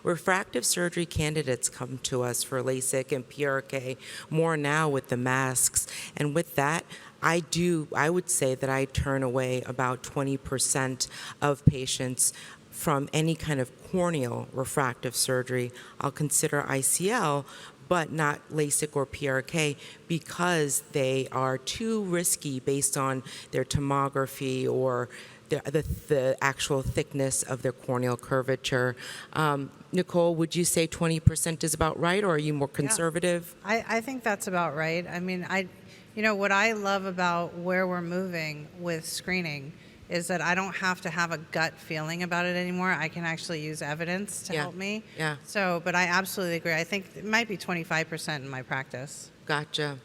refractive surgery candidates come to us for LASIK and PRK more now with the masks. And with that, I would say that I turn away about 20% of patients from any kind of corneal refractive surgery. I'll consider ICL, but not LASIK or PRK because they are too risky based on their tomography or the actual thickness of their corneal curvature. Nicole, would you say 20% is about right, or are you more conservative? Yeah, I think that's about right. I mean, what I love about where we're moving with screening is that I don't have to have a gut feeling about it anymore. I can actually use evidence to help me. Yeah. So, but I absolutely agree. I think it might be 25% in my practice. Gotcha.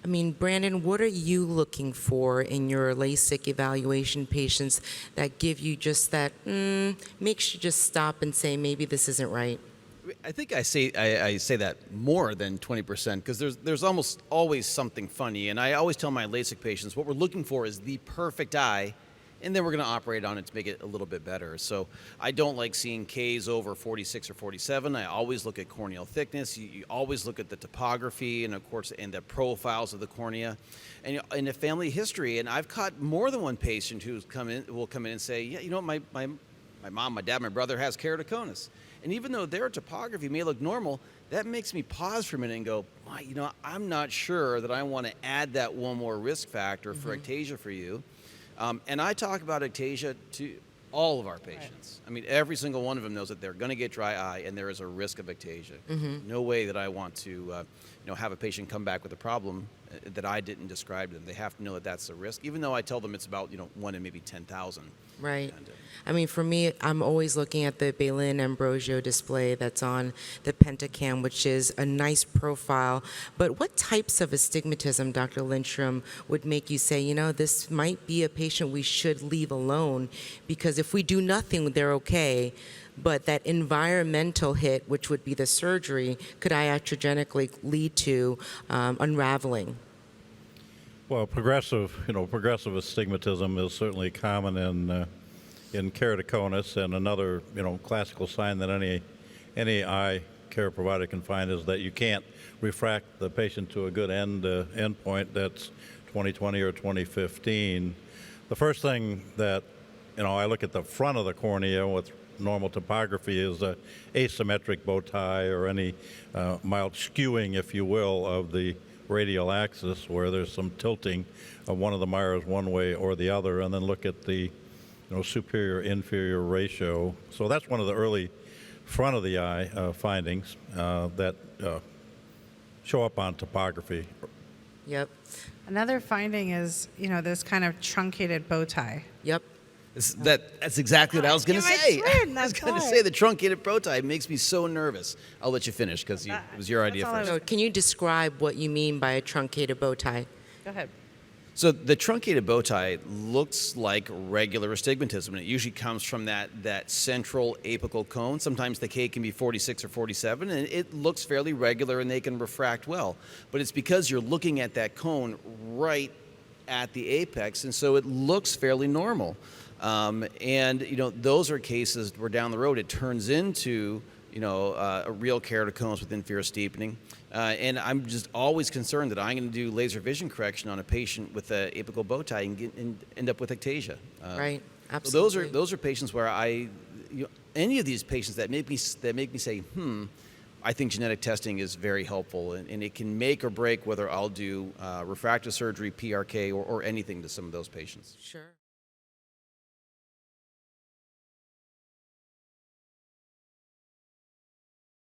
I mean, Brandon, what are you looking for in your LASIK evaluation patients that give you just that, makes you just stop and say, maybe this isn't right? I think I say that more than 20% because there's almost always something funny, and I always tell my LASIK patients what we're looking for is the perfect eye, and then we're going to operate on it to make it a little bit better. So I don't like seeing Ks over 46 or 47. I always look at corneal thickness. You always look at the topography and of course and the profiles of the cornea, and in the family history. And I've caught more than one patient who will come in and say, yeah, my mom, my dad, my brother has keratoconus. And even though their topography may look normal, that makes me pause for a minute and go, I'm not sure that I want to add that one more risk factor for ectasia for you. And I talk about ectasia to all of our patients. I mean, every single one of them knows that they're going to get dry eye and there is a risk of ectasia. No way that I want to have a patient come back with a problem that I didn't describe to them. They have to know that that's a risk, even though I tell them it's about 1 in maybe 10,000. Right. And, I mean, for me, I'm always looking at the Balin Ambrosio display that's on the Pentacam, which is a nice profile. But what types of astigmatism, Dr. Lindstrom, would make you say, this might be a patient we should leave alone? Because if we do nothing, they're okay. But that environmental hit, which would be the surgery, could iatrogenically lead to unraveling. Well, progressive astigmatism is certainly common in keratoconus, and another, classical sign that any eye care provider can find is that you can't refract the patient to a good end point. That's 2020 or 2015. The first thing that, I look at the front of the cornea with normal topography is a asymmetric bow tie or any mild skewing, if you will, of the radial axis where there's some tilting of one of the mires one way or the other, and then look at the superior-inferior ratio. So that's one of the early front of the eye findings that show up on topography. Yep. Another finding is, this kind of truncated bow tie. Yep. That's exactly what I was going to say. I was going to say the truncated bow tie makes me so nervous. I'll let you finish because it was your idea first. So can you describe what you mean by a truncated bow tie? Go ahead. So the truncated bow tie looks like regular astigmatism, and it usually comes from that central apical cone. Sometimes the K can be 46 or 47, and it looks fairly regular, and they can refract well. But it's because you're looking at that cone right at the apex, and so it looks fairly normal. And those are cases where down the road it turns into a real keratoconus with inferior steepening. And I'm just always concerned that I'm going to do laser vision correction on a patient with an apical bow tie and end up with ectasia. Right, absolutely. So those are patients where any of these patients that make me say, I think genetic testing is very helpful, and it can make or break whether I'll do refractive surgery, PRK, or anything to some of those patients. Sure.